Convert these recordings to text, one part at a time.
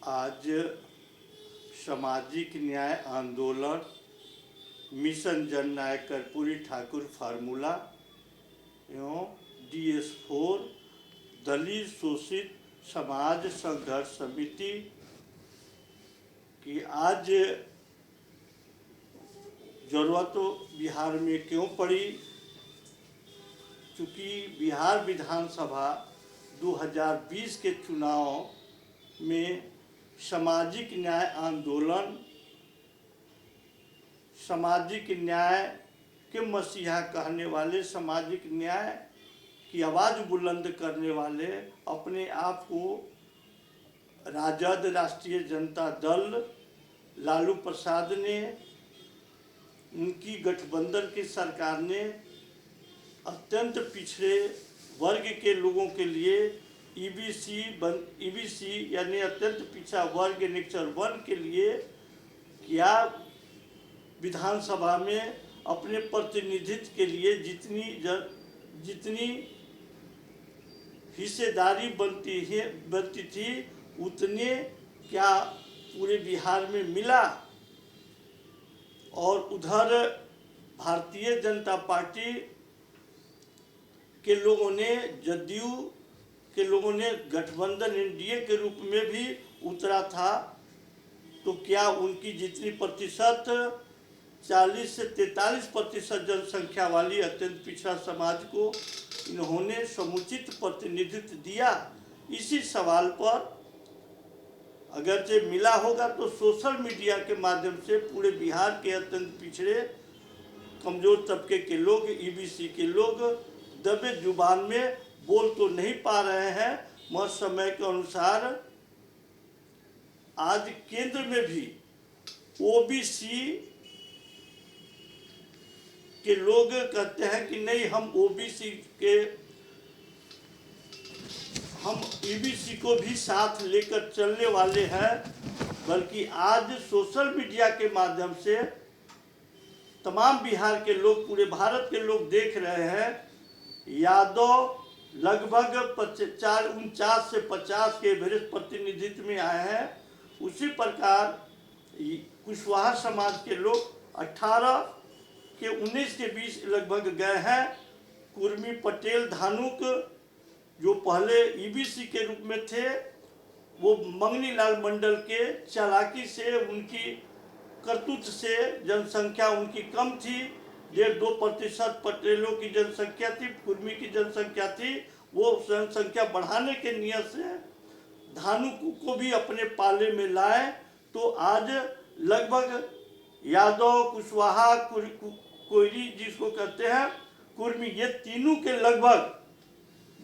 आज सामाजिक न्याय आंदोलन मिशन जननायक कर्पूरी ठाकुर फार्मूला एवं DS4 दलित शोषित समाज संघर्ष समिति की आज जरूरत बिहार में क्यों पड़ी। चूँकि बिहार विधानसभा 2020 के चुनाव में सामाजिक न्याय आंदोलन, सामाजिक न्याय के मसीहा कहने वाले, सामाजिक न्याय की आवाज़ बुलंद करने वाले अपने आप को राजद, राष्ट्रीय जनता दल, लालू प्रसाद ने, उनकी गठबंधन की सरकार ने अत्यंत पिछड़े वर्ग के लोगों के लिए ईबीसी यानी अत्यंत पिछड़ा वर्ग निक्षर 1 के लिए क्या विधानसभा में अपने प्रतिनिधित्व के लिए जितनी हिस्सेदारी बनती थी उतने क्या पूरे बिहार में मिला। और उधर भारतीय जनता पार्टी के लोगों ने, जदयू के लोगों ने गठबंधन NDA के रूप में भी उतरा था, तो क्या उनकी जितनी प्रतिशत 40 से 43% जनसंख्या वाली अत्यंत पिछड़ा समाज को इन्होंने समुचित प्रतिनिधित्व दिया। इसी सवाल पर अगरचे मिला होगा तो सोशल मीडिया के माध्यम से पूरे बिहार के अत्यंत पिछड़े कमजोर तबके के लोग, EBC के लोग दबे जुबान में बोल तो नहीं पा रहे हैं, मगर समय के अनुसार आज केंद्र में भी OBC के लोग कहते हैं कि नहीं, हम EBC को भी साथ लेकर चलने वाले हैं। बल्कि आज सोशल मीडिया के माध्यम से तमाम बिहार के लोग, पूरे भारत के लोग देख रहे हैं, यादव लगभग 49 से 50 के एवरेज प्रतिनिधित्व में आए हैं। उसी प्रकार कुशवाहा समाज के लोग 18 के 19 के बीच लगभग गए हैं। कुर्मी, पटेल, धानुक जो पहले EBC के रूप में थे, वो मंगनी लाल मंडल के चालाकी से, उनकी करतूत से जनसंख्या उनकी कम थी, 1.5-2% पटेलों की जनसंख्या थी, कुर्मी की जनसंख्या थी। वो जनसंख्या बढ़ाने के नियत से धानुक को भी अपने पाले में लाए, तो आज लगभग यादव, कुशवाहा, कोयरी जिसको कहते हैं, कुर्मी, ये तीनों के लगभग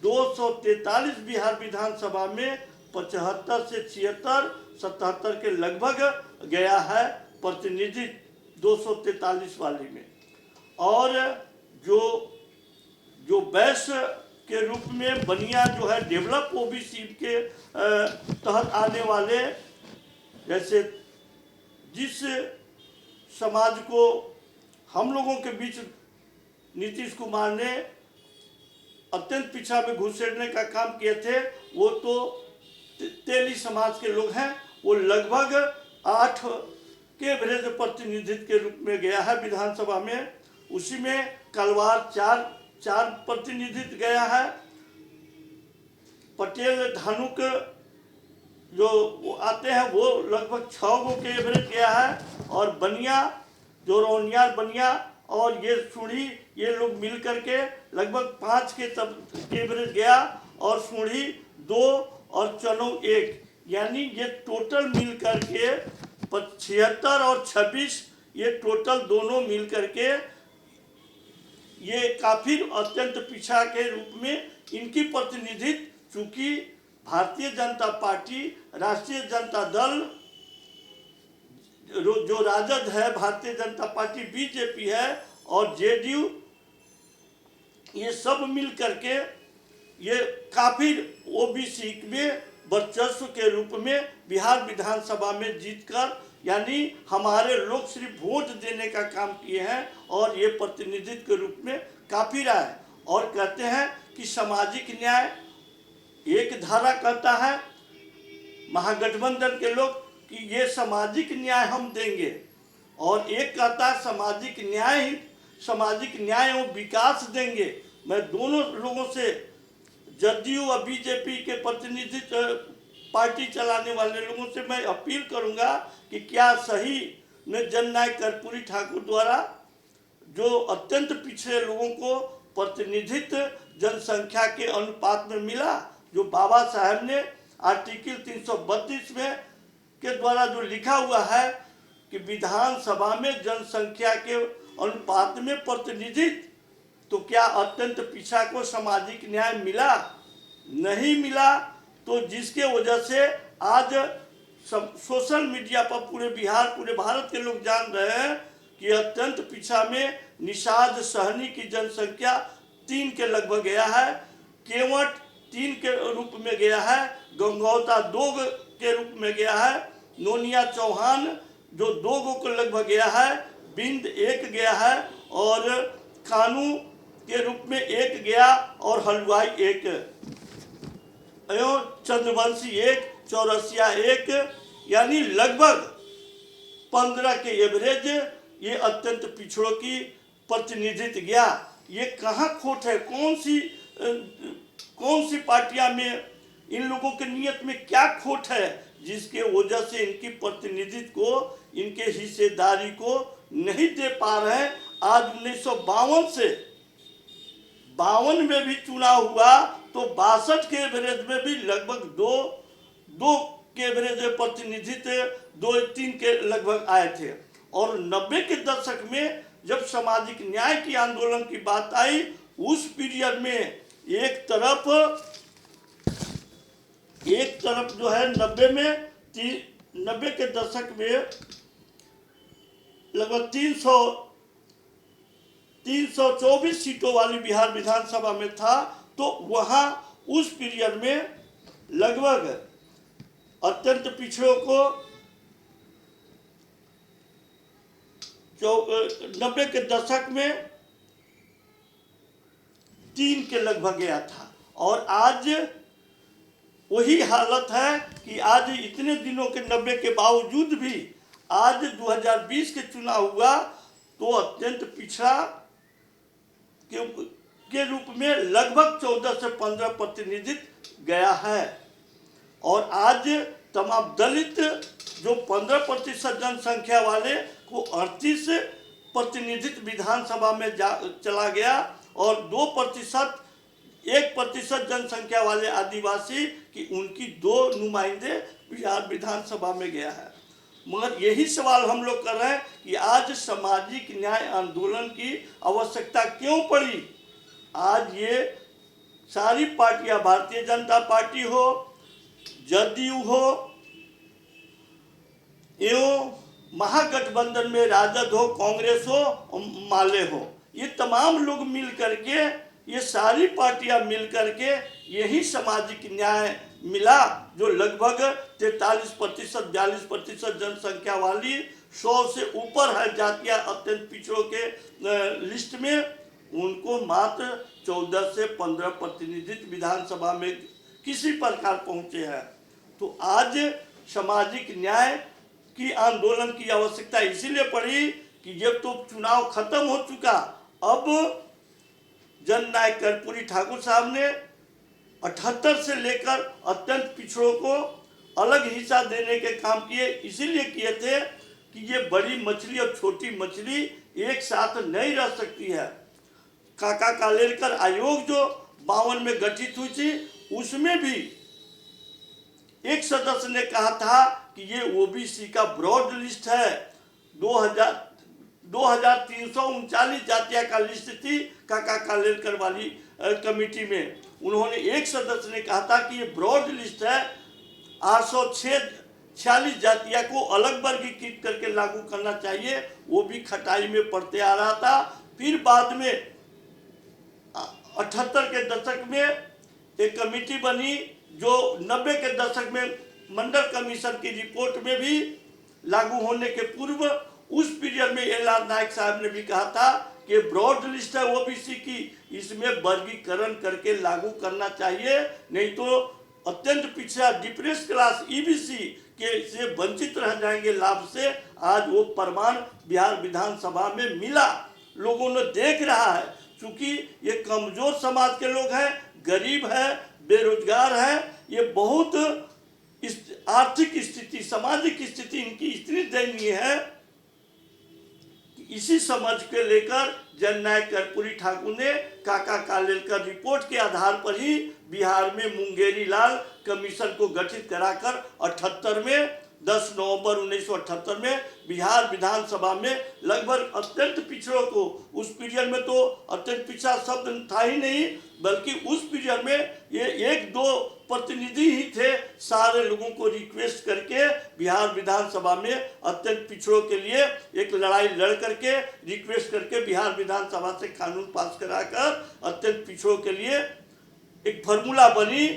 243 बिहार विधानसभा में 75 से 76, 77 के लगभग गया है प्रतिनिधित्व 243 वाली में। और जो वैश्य के रूप में बनिया जो है, डेवलप OBC के तहत आने वाले, जैसे जिस समाज को हम लोगों के बीच नीतीश कुमार ने अत्यंत पिछड़ा में घुसेड़ने का काम किए थे, वो तो तेली समाज के लोग हैं। वो लगभग 8 के एवरेज प्रतिनिधित्व के रूप में गया है विधानसभा में। उसी में कलवार 4 प्रतिनिधित्व गया है। पटेल, धानुक जो वो आते हैं वो लगभग 6 के एवरेज गया है। और बनिया, जो रौनियार बनिया और ये सुढ़ी, ये लोग मिल करके लगभग 5 के एवरेज गया। और सुढ़ी 2 और चनो 1, यानी ये टोटल मिल करके 76 और 26, ये टोटल दोनों मिल करके ये काफ़ी अत्यंत पिछड़ा के रूप में इनकी प्रतिनिधित्व। चूँकि भारतीय जनता पार्टी, राष्ट्रीय जनता दल, जो राजद है, भारतीय जनता पार्टी, BJP है और JDU, ये सब मिल करके ये काफ़ी OBC में वर्चस्व के रूप में बिहार विधानसभा में जीतकर, यानी हमारे लोग सिर्फ वोट देने का काम किए हैं और ये प्रतिनिधित्व के रूप में काफ़ी रहा है। और कहते हैं कि सामाजिक न्याय एक धारा कहता है, महागठबंधन के लोग कि ये सामाजिक न्याय हम देंगे, और एक कहता है सामाजिक न्याय एवं विकास देंगे। मैं दोनों लोगों से, जदयू और बीजेपी के प्रतिनिधित्व पार्टी चलाने वाले लोगों से मैं अपील करूंगा कि क्या सही में जननायक कर्पूरी ठाकुर द्वारा जो अत्यंत पिछड़े लोगों को प्रतिनिधित्व जनसंख्या के अनुपात में मिला, जो बाबा साहब ने आर्टिकल 332 में के द्वारा जो लिखा हुआ है कि विधानसभा में जनसंख्या के अनुपात में प्रतिनिधित्व, तो क्या अत्यंत पिछड़ा को सामाजिक न्याय मिला? नहीं मिला। तो जिसके वजह से आज सोशल मीडिया पर पूरे बिहार, पूरे भारत के लोग जान रहे हैं कि अत्यंत पिछड़ा में निषाद सहनी की जनसंख्या 3 के लगभग गया है, केवट 3 के रूप में गया है, गंगौता 2 के रूप में गया है, नोनिया चौहान जो 2 को लगभग गया है, बिंद 1 गया है, और खानू के रूप में 1 गया, और हलवाई 1, एवं चंद्रवंशी 1, चौरसिया 1, यानी लगभग 15 के एवरेज ये अत्यंत पिछड़ों की प्रतिनिधित्व गया। ये कहाँ खोट है? कौन सी पार्टियां में इन लोगों के नियत में क्या खोट है जिसके वजह से इनकी प्रतिनिधित्व को, इनके हिस्सेदारी को नहीं दे पा रहे हैं? आज 1952 से 52 में भी चुनाव हुआ तो 62 के एवरेज में भी लगभग दो के एवरेज प्रतिनिधित्व 2-3 के लगभग आए थे। और 90 के दशक में जब सामाजिक न्याय की आंदोलन की बात आई, उस पीरियड में एक तरफ जो है 90 के दशक में लगभग 324 सीटों वाली बिहार विधानसभा में था, तो वहाँ उस पीरियड में लगभग अत्यंत पिछड़ों को 90 के दशक में 3 के लगभग गया था। और आज वही हालत है कि आज इतने दिनों के 90 के बावजूद भी आज 2020 के चुनाव हुआ तो अत्यंत पिछड़ा के रूप में लगभग 14 से 15 प्रतिनिधित्व गया है। और आज तमाम दलित जो 15% जनसंख्या वाले को 38 प्रतिनिधित्व विधानसभा में चला गया, और 1% जनसंख्या वाले आदिवासी की उनकी 2 नुमाइंदे बिहार विधानसभा में गया है। मगर यही सवाल हम लोग कर रहे हैं कि आज सामाजिक न्याय आंदोलन की आवश्यकता क्यों पड़ी? आज ये सारी पार्टियां, भारतीय जनता पार्टी हो, जदयू हो, एवं महागठबंधन में राजद हो, कांग्रेस हो, माले हो, ये तमाम लोग मिल करके, ये सारी पार्टियां मिल करके यही सामाजिक न्याय मिला जो लगभग 43% 42% जनसंख्या वाली 100 से ऊपर है जातियां अत्यंत पिछड़ों के लिस्ट में, उनको मात्र 14 से 15 प्रतिनिधित्व विधानसभा में किसी प्रकार पहुंचे हैं। तो आज सामाजिक न्याय की आंदोलन की आवश्यकता इसीलिए पड़ी कि जब तो चुनाव खत्म हो चुका, अब जननायक कर्पूरी ठाकुर साहब ने 78 से लेकर अत्यंत पिछड़ों को अलग हिस्सा देने के काम किए। इसीलिए किए थे कि ये बड़ी मछली और छोटी मछली एक साथ नहीं रह सकती है। काका कालेलकर आयोग जो 52 में गठित हुई थी, उसमें भी एक सदस्य ने कहा था कि ये ओबीसी का ब्रॉड लिस्ट है। 2339 जातियां का लिस्ट थी काका कालेलकर वाली कमेटी में। उन्होंने, एक सदस्य ने कहा था कि ये ब्रॉड लिस्ट है, 846 जातियां को अलग वर्गीकृत करके लागू करना चाहिए। वो भी खटाई में पड़ते आ रहा था। फिर बाद में 78 के दशक में एक कमेटी बनी जो 90 के दशक में मंडल कमीशन की रिपोर्ट में भी लागू होने के पूर्व उस पीरियड में एल.आर. नायक साहब ने भी कहा था कि ब्रॉड लिस्ट है ओबीसी की, इसमें वर्गीकरण करके लागू करना चाहिए, नहीं तो अत्यंत पिछड़ा डिप्रेस क्लास ईबीसी के से वंचित रह जाएंगे लाभ से। आज वो प्रमाण बिहार विधानसभा में मिला, लोगों ने देख रहा है। क्योंकि ये कमजोर समाज के लोग हैं, गरीब है, बेरोजगार है, ये बहुत आर्थिक स्थिति, सामाजिक स्थिति इनकी इतनी दयनीय है। इसी समझ के लेकर जननायक कर्पूरी ठाकुर ने काका कालेलकर रिपोर्ट के आधार पर ही बिहार में मुंगेरी लाल कमीशन को गठित कराकर 78 में 10 नवंबर 1978 में बिहार विधानसभा में लगभग अत्यंत पिछड़ों को, उस पीरियड में तो अत्यंत पिछड़ा शब्द था ही नहीं, बल्कि उस पीरियड में ये 1-2 प्रतिनिधि ही थे, सारे लोगों को रिक्वेस्ट करके बिहार विधानसभा में अत्यंत पिछड़ों के लिए एक लड़ाई लड़ करके रिक्वेस्ट करके बिहार विधानसभा से कानून पास कराकर अत्यंत पिछड़ों के लिए एक फार्मूला बनी।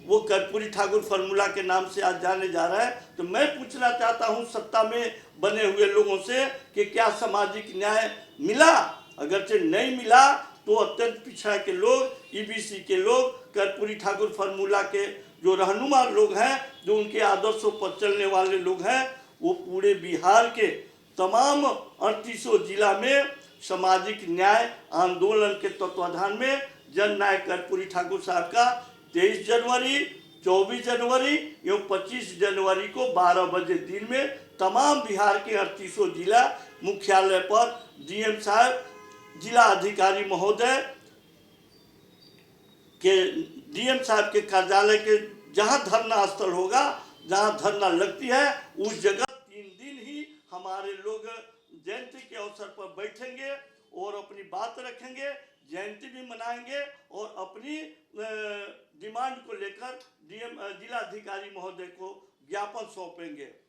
वो कर्पूरी ठाकुर फार्मूला के नाम से आज जाने जा रहा है। तो मैं पूछना चाहता हूं सत्ता में बने हुए लोगों से कि क्या सामाजिक न्याय मिला? अगरचे नहीं मिला तो अत्यंत पिछड़ा के लोग, ईबीसी के लोग, कर्पूरी ठाकुर फार्मूला के जो रहनुमा लोग हैं, जो उनके आदर्शों पर चलने वाले लोग हैं, वो पूरे बिहार के तमाम 38 जिला में सामाजिक न्याय आंदोलन के तत्वाधान में जननायक कर्पूरी ठाकुर साहब का 23 जनवरी, 24 जनवरी एवं 25 जनवरी को 12 बजे दिन में तमाम बिहार के 38 जिला मुख्यालय पर डीएम साहब, जिला अधिकारी महोदय के, डीएम साहब के कार्यालय के जहां धरना स्थल होगा, जहां धरना लगती है, उस जगह 3 दिन ही हमारे लोग जयंती के अवसर पर बैठेंगे और अपनी बात रखेंगे, जयंती भी मनाएंगे और अपनी डिमांड को लेकर डीएम, जिला अधिकारी महोदय को ज्ञापन सौंपेंगे।